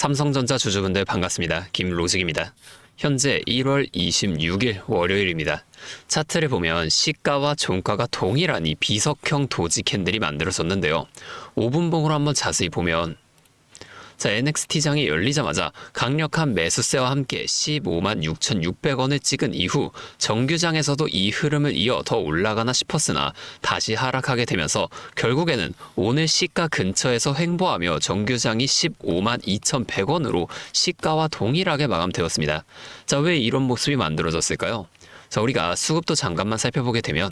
삼성전자 주주분들 반갑습니다. 김로직입니다. 현재 1월 26일 월요일입니다. 차트를 보면 시가와 종가가 동일한 이 비석형 도지 캔들이 만들어졌는데요. 5분봉으로 한번 자세히 보면 NXT장이 열리자마자 강력한 매수세와 함께 15만 6,600원을 찍은 이후 정규장에서도 이 흐름을 이어 더 올라가나 싶었으나 다시 하락하게 되면서 결국에는 오늘 시가 근처에서 횡보하며 정규장이 15만 2,100원으로 시가와 동일하게 마감되었습니다. 왜 이런 모습이 만들어졌을까요? 우리가 수급도 잠깐만 살펴보게 되면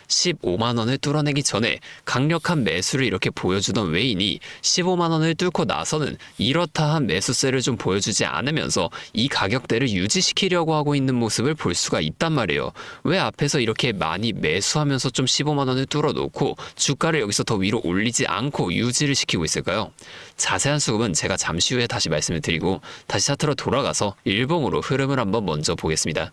15만 원을 뚫어내기 전에 강력한 매수를 이렇게 보여주던 외인이 15만 원을 뚫고 나서는 이렇다 한 매수세를 좀 보여주지 않으면서 이 가격대를 유지시키려고 하고 있는 모습을 볼 수가 있단 말이에요. 왜 앞에서 이렇게 많이 매수하면서 좀 15만 원을 뚫어놓고 주가를 여기서 더 위로 올리지 않고 유지를 시키고 있을까요? 자세한 수급은 제가 잠시 후에 다시 말씀을 드리고 다시 차트로 돌아가서 일봉으로 흐름을 한번 먼저 보겠습니다.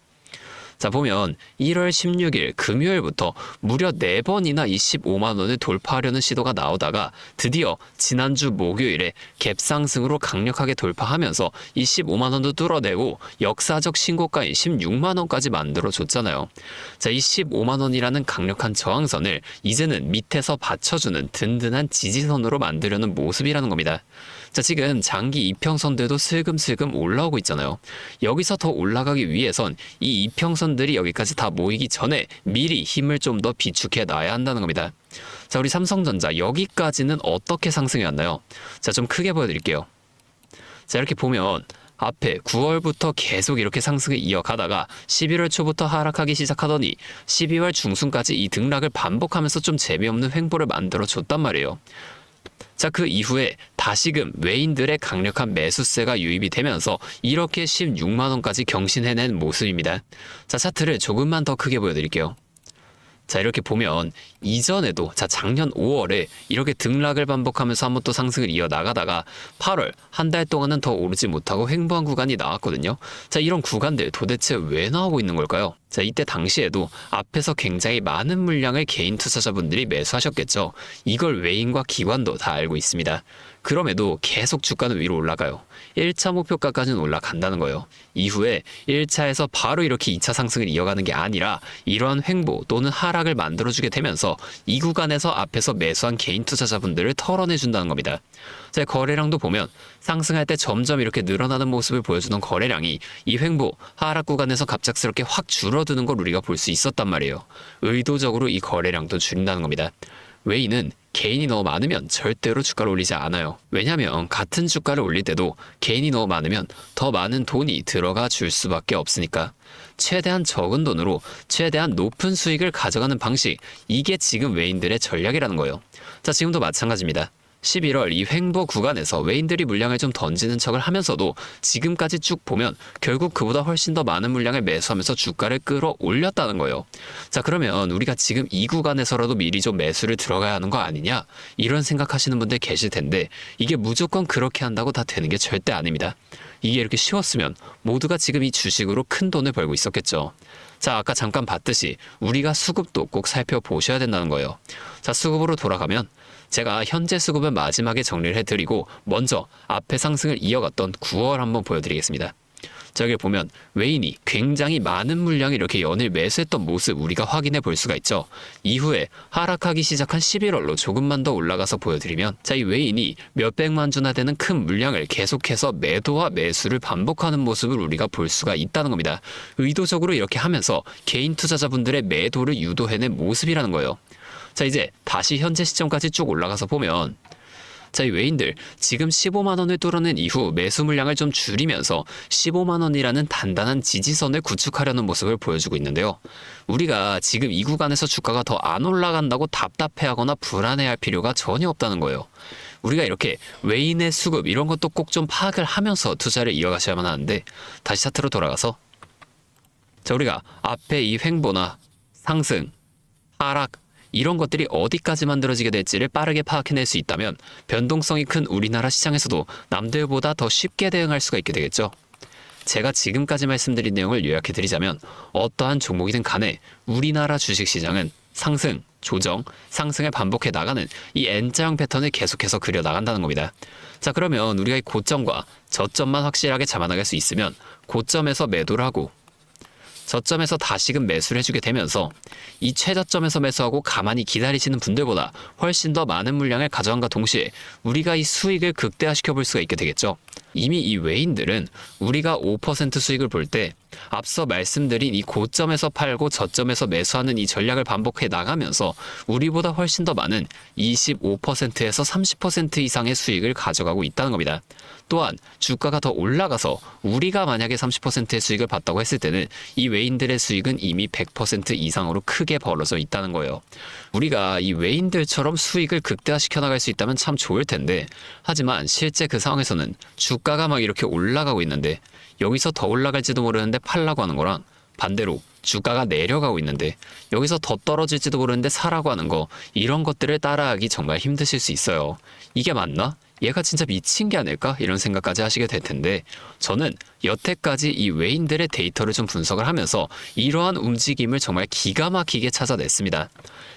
보면 1월 16일 금요일부터 무려 4번이나 이 15만 원을 돌파하려는 시도가 나오다가 드디어 지난주 목요일에 갭상승으로 강력하게 돌파하면서 이 15만 원도 뚫어내고 역사적 신고가인 16만 원까지 만들어줬잖아요. 이 15만 원이라는 강력한 저항선을 이제는 밑에서 받쳐주는 든든한 지지선으로 만들려는 모습이라는 겁니다. 지금 장기 이평선들도 슬금슬금 올라오고 있잖아요. 여기서 더 올라가기 위해선 이 이평선들이 여기까지 다 모이기 전에 미리 힘을 좀 더 비축해 놔야 한다는 겁니다. 우리 삼성전자 여기까지는 어떻게 상승해 왔나요? 좀 크게 보여드릴게요. 이렇게 보면 앞에 9월부터 계속 이렇게 상승을 이어가다가 11월 초부터 하락하기 시작하더니 12월 중순까지 이 등락을 반복하면서 좀 재미없는 횡보를 만들어줬단 말이에요. 그 이후에 다시금 외인들의 강력한 매수세가 유입이 되면서 이렇게 16만 원까지 경신해낸 모습입니다. 차트를 조금만 더 크게 보여드릴게요. 이렇게 보면 이전에도 작년 5월에 이렇게 등락을 반복하면서 한번 또 상승을 이어나가다가 8월 한 달 동안은 더 오르지 못하고 횡보한 구간이 나왔거든요. 이런 구간들 도대체 왜 나오고 있는 걸까요? 이때 당시에도 앞에서 굉장히 많은 물량을 개인 투자자분들이 매수하셨겠죠. 이걸 외인과 기관도 다 알고 있습니다. 그럼에도 계속 주가는 위로 올라가요. 1차 목표가까지는 올라간다는 거예요. 이후에 1차에서 바로 이렇게 2차 상승을 이어가는 게 아니라 이러한 횡보 또는 하락을 만들어주게 되면서 이 구간에서 앞에서 매수한 개인 투자자분들을 털어내준다는 겁니다. 거래량도 보면 상승할 때 점점 이렇게 늘어나는 모습을 보여주던 거래량이 이 횡보, 하락 구간에서 갑작스럽게 확 줄어드는 걸 우리가 볼 수 있었단 말이에요. 의도적으로 이 거래량도 줄인다는 겁니다. 외인은 개인이 너무 많으면 절대로 주가를 올리지 않아요. 왜냐하면 같은 주가를 올릴 때도 개인이 너무 많으면 더 많은 돈이 들어가 줄 수밖에 없으니까. 최대한 적은 돈으로 최대한 높은 수익을 가져가는 방식, 이게 지금 외인들의 전략이라는 거예요. 지금도 마찬가지입니다. 11월 이 횡보 구간에서 외인들이 물량을 좀 던지는 척을 하면서도 지금까지 쭉 보면 결국 그보다 훨씬 더 많은 물량을 매수하면서 주가를 끌어올렸다는 거예요. 그러면 우리가 지금 이 구간에서라도 미리 좀 매수를 들어가야 하는 거 아니냐? 이런 생각하시는 분들 계실 텐데 이게 무조건 그렇게 한다고 다 되는 게 절대 아닙니다. 이게 이렇게 쉬웠으면 모두가 지금 이 주식으로 큰 돈을 벌고 있었겠죠. 아까 잠깐 봤듯이 우리가 수급도 꼭 살펴보셔야 된다는 거예요. 수급으로 돌아가면 제가 현재 수급을 마지막에 정리를 해드리고 먼저 앞에 상승을 이어갔던 9월 한번 보여드리겠습니다. 여기 보면 외인이 굉장히 많은 물량을 이렇게 연일 매수했던 모습 우리가 확인해 볼 수가 있죠. 이후에 하락하기 시작한 11월로 조금만 더 올라가서 보여드리면 이 외인이 몇백만 주나 되는 큰 물량을 계속해서 매도와 매수를 반복하는 모습을 우리가 볼 수가 있다는 겁니다. 의도적으로 이렇게 하면서 개인 투자자분들의 매도를 유도해낸 모습이라는 거예요. 이제 다시 현재 시점까지 쭉 올라가서 보면 이 외인들 지금 15만 원을 뚫어낸 이후 매수 물량을 좀 줄이면서 15만 원이라는 단단한 지지선을 구축하려는 모습을 보여주고 있는데요. 우리가 지금 이 구간에서 주가가 더 안 올라간다고 답답해하거나 불안해할 필요가 전혀 없다는 거예요. 우리가 이렇게 외인의 수급 이런 것도 꼭 좀 파악을 하면서 투자를 이어가셔야만 하는데 다시 차트로 돌아가서 우리가 앞에 이 횡보나 상승, 하락 이런 것들이 어디까지 만들어지게 될지를 빠르게 파악해낼 수 있다면 변동성이 큰 우리나라 시장에서도 남들보다 더 쉽게 대응할 수가 있게 되겠죠. 제가 지금까지 말씀드린 내용을 요약해드리자면 어떠한 종목이든 간에 우리나라 주식시장은 상승, 조정, 상승을 반복해 나가는 이 N자형 패턴을 계속해서 그려 나간다는 겁니다. 자, 그러면 우리가 이 고점과 저점만 확실하게 잡아나갈 수 있으면 고점에서 매도를 하고 저점에서 다시금 매수를 해주게 되면서 이 최저점에서 매수하고 가만히 기다리시는 분들보다 훨씬 더 많은 물량을 가져간과 동시에 우리가 이 수익을 극대화시켜 볼 수가 있게 되겠죠. 이미 이 외인들은 우리가 5% 수익을 볼 때 앞서 말씀드린 이 고점에서 팔고 저점에서 매수하는 이 전략을 반복해 나가면서 우리보다 훨씬 더 많은 25%에서 30% 이상의 수익을 가져가고 있다는 겁니다. 또한 주가가 더 올라가서 우리가 만약에 30%의 수익을 봤다고 했을 때는 이 외인들의 수익은 이미 100% 이상으로 크게 벌어져 있다는 거예요. 우리가 이 외인들처럼 수익을 극대화시켜 나갈 수 있다면 참 좋을 텐데, 하지만 실제 그 상황에서는 주가가 막 이렇게 올라가고 있는데 여기서 더 올라갈지도 모르는데 팔라고 하는 거랑 반대로 주가가 내려가고 있는데 여기서 더 떨어질지도 모르는데 사라고 하는 거, 이런 것들을 따라하기 정말 힘드실 수 있어요. 이게 맞나? 얘가 진짜 미친 게 아닐까? 이런 생각까지 하시게 될 텐데, 저는 여태까지 이 외인들의 데이터를 좀 분석을 하면서 이러한 움직임을 정말 기가 막히게 찾아냈습니다.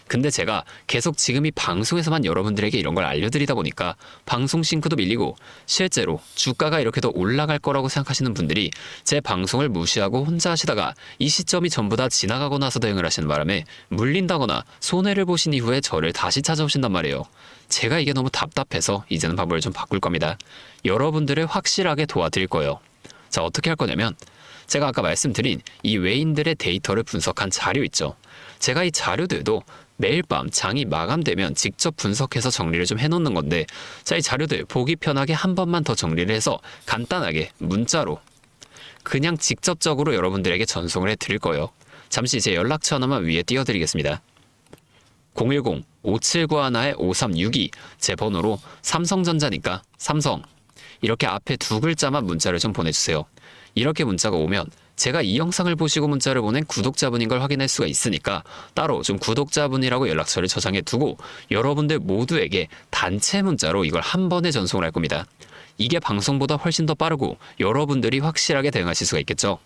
근데 제가 계속 지금 이 방송에서만 여러분들에게 이런 걸 알려드리다 보니까 방송 싱크도 밀리고, 실제로 주가가 이렇게 더 올라갈 거라고 생각하시는 분들이 제 방송을 무시하고 혼자 하시다가 이 시점이 전부 다 지나가고 나서 대응을 하시는 바람에 물린다거나 손해를 보신 이후에 저를 다시 찾아오신단 말이에요. 제가 이게 너무 답답해서 이제는 방법을 좀 바꿀 겁니다. 여러분들을 확실하게 도와드릴 거예요. 자, 어떻게 할 거냐면, 제가 아까 말씀드린 이 외인들의 데이터를 분석한 자료 있죠. 제가 이 자료들도 매일 밤 장이 마감되면 직접 분석해서 정리를 좀 해놓는 건데, 자, 이 자료들 보기 편하게 한 번만 더 정리를 해서 간단하게 문자로 그냥 직접적으로 여러분들에게 전송을 해드릴 거예요. 잠시 제 연락처 하나만 위에 띄워드리겠습니다. 010-5791-5362, 제 번호로 삼성전자니까 삼성, 이렇게 앞에 두 글자만 문자를 좀 보내주세요. 이렇게 문자가 오면 제가 이 영상을 보시고 문자를 보낸 구독자분인 걸 확인할 수가 있으니까 따로 좀 구독자분이라고 연락처를 저장해 두고 여러분들 모두에게 단체 문자로 이걸 한 번에 전송을 할 겁니다. 이게 방송보다 훨씬 더 빠르고 여러분들이 확실하게 대응하실 수가 있겠죠.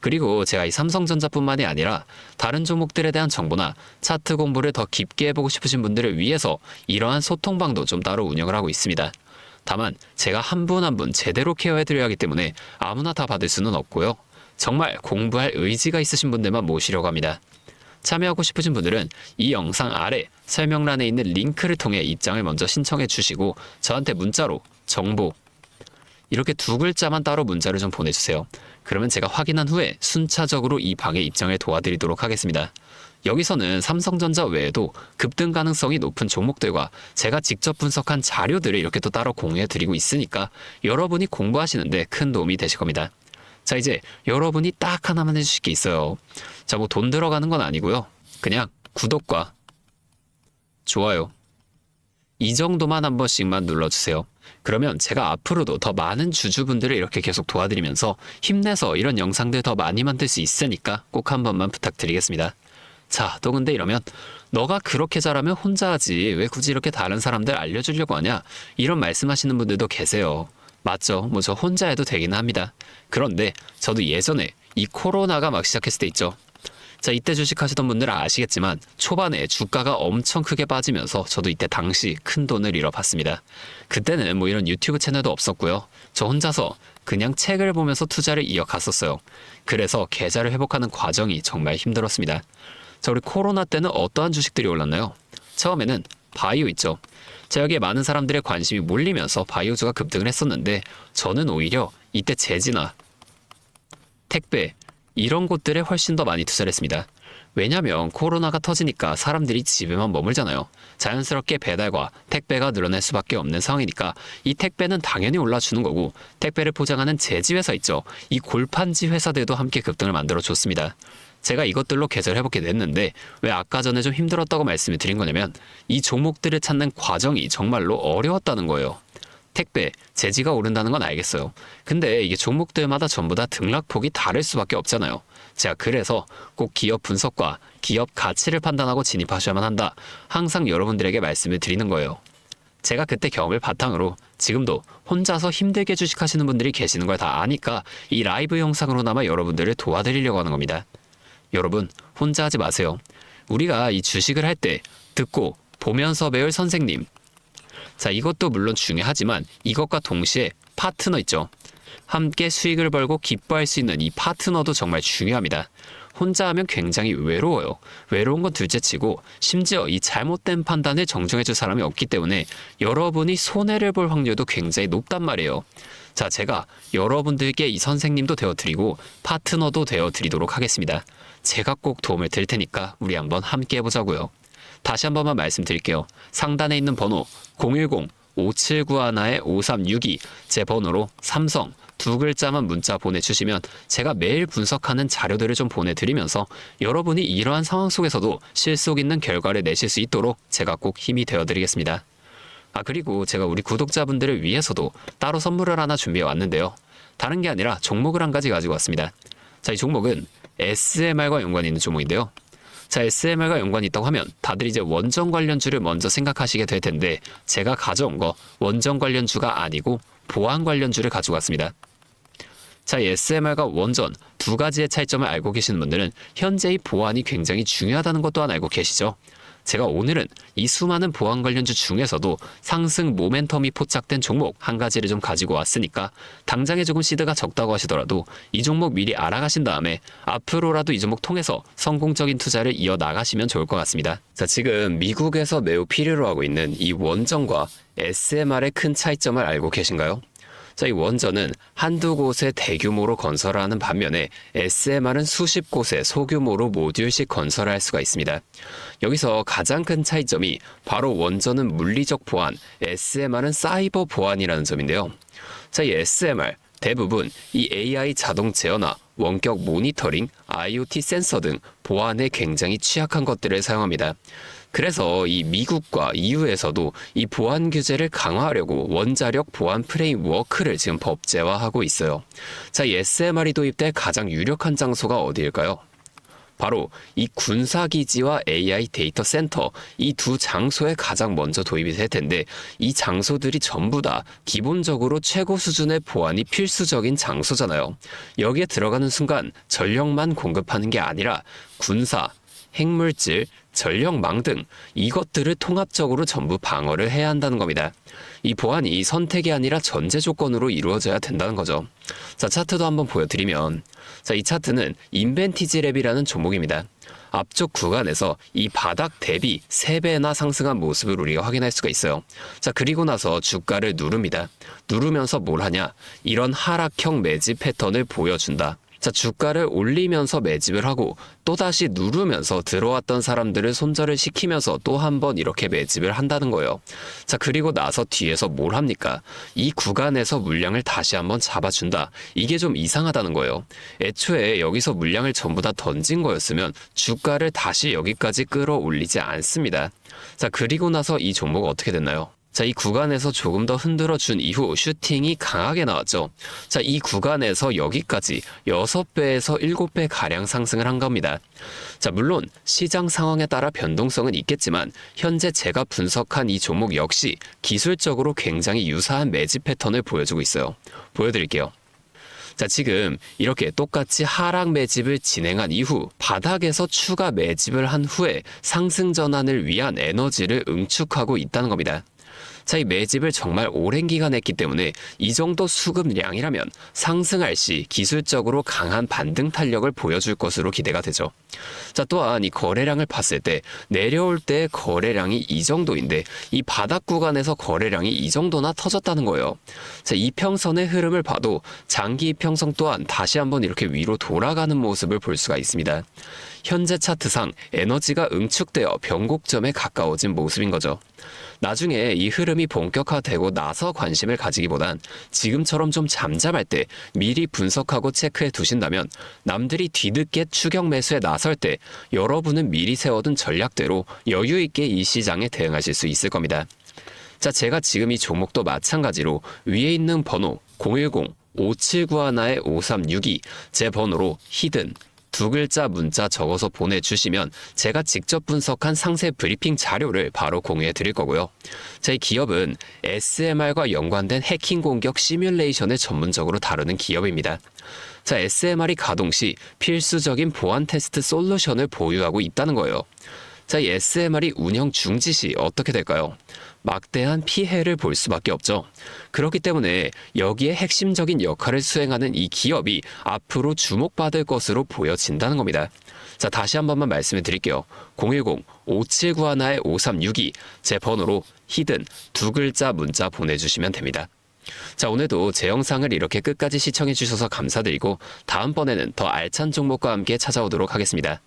그리고 제가 이 삼성전자뿐만이 아니라 다른 종목들에 대한 정보나 차트 공부를 더 깊게 해보고 싶으신 분들을 위해서 이러한 소통방도 좀 따로 운영을 하고 있습니다. 다만 제가 한 분 한 분 제대로 케어해드려야 하기 때문에 아무나 다 받을 수는 없고요. 정말 공부할 의지가 있으신 분들만 모시려고 합니다. 참여하고 싶으신 분들은 이 영상 아래 설명란에 있는 링크를 통해 입장을 먼저 신청해 주시고 저한테 문자로 정보, 이렇게 두 글자만 따로 문자를 좀 보내주세요. 그러면 제가 확인한 후에 순차적으로 이 방에 입장을 도와드리도록 하겠습니다. 여기서는 삼성전자 외에도 급등 가능성이 높은 종목들과 제가 직접 분석한 자료들을 이렇게 또 따로 공유해드리고 있으니까 여러분이 공부하시는데 큰 도움이 되실 겁니다. 자, 이제 여러분이 딱 하나만 해주실 게 있어요. 자, 뭐 돈 들어가는 건 아니고요. 그냥 구독과 좋아요, 이 정도만 한 번씩만 눌러주세요. 그러면 제가 앞으로도 더 많은 주주분들을 이렇게 계속 도와드리면서 힘내서 이런 영상들 더 많이 만들 수 있으니까 꼭 한 번만 부탁드리겠습니다. 자, 또 근데 이러면 너가 그렇게 잘하면 혼자 하지 왜 굳이 이렇게 다른 사람들 알려주려고 하냐, 이런 말씀하시는 분들도 계세요. 맞죠? 뭐 저 혼자 해도 되기는 합니다. 그런데 저도 예전에 이 코로나가 막 시작했을 때 있죠. 자, 이때 주식하시던 분들은 아시겠지만 초반에 주가가 엄청 크게 빠지면서 저도 이때 당시 큰 돈을 잃어봤습니다. 그때는 뭐 이런 유튜브 채널도 없었고요. 저 혼자서 그냥 책을 보면서 투자를 이어갔었어요. 그래서 계좌를 회복하는 과정이 정말 힘들었습니다. 자, 우리 코로나 때는 어떠한 주식들이 올랐나요? 처음에는 바이오 있죠. 자, 여기에 많은 사람들의 관심이 몰리면서 바이오주가 급등을 했었는데 저는 오히려 이때 제지나 택배, 이런 곳들에 훨씬 더 많이 투자를 했습니다. 왜냐면 코로나가 터지니까 사람들이 집에만 머물잖아요. 자연스럽게 배달과 택배가 늘어날 수밖에 없는 상황이니까 이 택배는 당연히 올라주는 거고, 택배를 포장하는 제지회사 있죠. 이 골판지 회사들도 함께 급등을 만들어줬습니다. 제가 이것들로 계좌를 회복해 냈는데 왜 아까 전에 좀 힘들었다고 말씀을 드린 거냐면 이 종목들을 찾는 과정이 정말로 어려웠다는 거예요. 택배, 제지가 오른다는 건 알겠어요. 근데 이게 종목들마다 전부 다 등락폭이 다를 수밖에 없잖아요. 제가 그래서 꼭 기업 분석과 기업 가치를 판단하고 진입하셔야만 한다, 항상 여러분들에게 말씀을 드리는 거예요. 제가 그때 경험을 바탕으로 지금도 혼자서 힘들게 주식하시는 분들이 계시는 걸 다 아니까 이 라이브 영상으로나마 여러분들을 도와드리려고 하는 겁니다. 여러분, 혼자 하지 마세요. 우리가 이 주식을 할 때 듣고 보면서 배울 선생님. 자, 이것도 물론 중요하지만 이것과 동시에 파트너 있죠. 함께 수익을 벌고 기뻐할 수 있는 이 파트너도 정말 중요합니다. 혼자 하면 굉장히 외로워요. 외로운 건 둘째치고 심지어 이 잘못된 판단을 정정해줄 사람이 없기 때문에 여러분이 손해를 볼 확률도 굉장히 높단 말이에요. 자, 제가 여러분들께 이 선생님도 되어드리고 파트너도 되어드리도록 하겠습니다. 제가 꼭 도움을 드릴 테니까 우리 한번 함께 해보자고요. 다시 한 번만 말씀드릴게요. 상단에 있는 번호 010-5791-5362 제 번호로 삼성 두 글자만 문자 보내주시면 제가 매일 분석하는 자료들을 좀 보내드리면서 여러분이 이러한 상황 속에서도 실속 있는 결과를 내실 수 있도록 제가 꼭 힘이 되어드리겠습니다. 그리고 제가 우리 구독자분들을 위해서도 따로 선물을 하나 준비해 왔는데요. 다른 게 아니라 종목을 한 가지 가지고 왔습니다. 자, 이 종목은 SMR과 연관이 있는 종목인데요. 자, SMR과 연관이 있다고 하면 다들 이제 원전 관련주를 먼저 생각하시게 될 텐데 제가 가져온 거 원전 관련주가 아니고 보안 관련주를 가지고 왔습니다. 자, 이 SMR과 원전 두 가지의 차이점을 알고 계시는 분들은 현재 이 보안이 굉장히 중요하다는 것 또한 알고 계시죠? 제가 오늘은 이 수많은 보안 관련주 중에서도 상승 모멘텀이 포착된 종목 한 가지를 좀 가지고 왔으니까 당장에 조금 시드가 적다고 하시더라도 이 종목 미리 알아가신 다음에 앞으로라도 이 종목 통해서 성공적인 투자를 이어나가시면 좋을 것 같습니다. 자, 지금 미국에서 매우 필요로 하고 있는 이 원전과 SMR의 큰 차이점을 알고 계신가요? 자, 이 원전은 한두 곳에 대규모로 건설하는 반면에 SMR은 수십 곳에 소규모로 모듈식 건설을 할 수가 있습니다. 여기서 가장 큰 차이점이 바로 원전은 물리적 보안, SMR은 사이버 보안이라는 점인데요. 자, 이 SMR 대부분 이 AI 자동 제어나 원격 모니터링, IoT 센서 등 보안에 굉장히 취약한 것들을 사용합니다. 그래서 이 미국과 EU에서도 이 보안 규제를 강화하려고 원자력 보안 프레임워크를 지금 법제화하고 있어요. 자, 이 SMR이 도입될 가장 유력한 장소가 어디일까요? 바로 이 군사기지와 AI 데이터 센터 이 두 장소에 가장 먼저 도입이 될 텐데 이 장소들이 전부 다 기본적으로 최고 수준의 보안이 필수적인 장소잖아요. 여기에 들어가는 순간 전력만 공급하는 게 아니라 군사, 핵물질, 전력망 등 이것들을 통합적으로 전부 방어를 해야 한다는 겁니다. 이 보안이 선택이 아니라 전제 조건으로 이루어져야 된다는 거죠. 자, 차트도 한번 보여드리면 자, 이 차트는 인벤티지 랩이라는 종목입니다. 앞쪽 구간에서 이 바닥 대비 3배나 상승한 모습을 우리가 확인할 수가 있어요. 자, 그리고 나서 주가를 누릅니다. 누르면서 뭘 하냐? 이런 하락형 매집 패턴을 보여준다. 자, 주가를 올리면서 매집을 하고 또다시 누르면서 들어왔던 사람들을 손절을 시키면서 또 한 번 이렇게 매집을 한다는 거예요. 자, 그리고 나서 뒤에서 뭘 합니까? 이 구간에서 물량을 다시 한번 잡아준다. 이게 좀 이상하다는 거예요. 애초에 여기서 물량을 전부 다 던진 거였으면 주가를 다시 여기까지 끌어올리지 않습니다. 자, 그리고 나서 이 종목 어떻게 됐나요? 자, 이 구간에서 조금 더 흔들어 준 이후 슈팅이 강하게 나왔죠. 자, 이 구간에서 여기까지 6배에서 7배 가량 상승을 한 겁니다. 자, 물론 시장 상황에 따라 변동성은 있겠지만 현재 제가 분석한 이 종목 역시 기술적으로 굉장히 유사한 매집 패턴을 보여주고 있어요. 보여드릴게요. 자, 지금 이렇게 똑같이 하락 매집을 진행한 이후 바닥에서 추가 매집을 한 후에 상승 전환을 위한 에너지를 응축하고 있다는 겁니다. 자, 이 매집을 정말 오랜 기간 했기 때문에 이 정도 수급량이라면 상승할 시 기술적으로 강한 반등 탄력을 보여줄 것으로 기대가 되죠. 자, 또한 이 거래량을 봤을 때 내려올 때 거래량이 이 정도인데 이 바닥 구간에서 거래량이 이 정도나 터졌다는 거예요. 자, 이평선의 흐름을 봐도 장기 이평선 또한 다시 한번 이렇게 위로 돌아가는 모습을 볼 수가 있습니다. 현재 차트상 에너지가 응축되어 변곡점에 가까워진 모습인 거죠. 나중에 이 흐름이 본격화되고 나서 관심을 가지기보단 지금처럼 좀 잠잠할 때 미리 분석하고 체크해 두신다면 남들이 뒤늦게 추격 매수에 나설 때 여러분은 미리 세워둔 전략대로 여유 있게 이 시장에 대응하실 수 있을 겁니다. 자, 제가 지금 이 종목도 마찬가지로 위에 있는 번호 010-5791-5362 제 번호로 히든 두 글자 문자 적어서 보내주시면 제가 직접 분석한 상세 브리핑 자료를 바로 공유해 드릴 거고요. 저희 기업은 SMR과 연관된 해킹 공격 시뮬레이션을 전문적으로 다루는 기업입니다. 자, SMR이 가동 시 필수적인 보안 테스트 솔루션을 보유하고 있다는 거예요. 자, 이 SMR이 운영 중지 시 어떻게 될까요? 막대한 피해를 볼 수밖에 없죠. 그렇기 때문에 여기에 핵심적인 역할을 수행하는 이 기업이 앞으로 주목받을 것으로 보여진다는 겁니다. 자, 다시 한 번만 말씀을 드릴게요. 010-5791-5362 제 번호로 히든 두 글자 문자 보내주시면 됩니다. 자, 오늘도 제 영상을 이렇게 끝까지 시청해 주셔서 감사드리고 다음번에는 더 알찬 종목과 함께 찾아오도록 하겠습니다.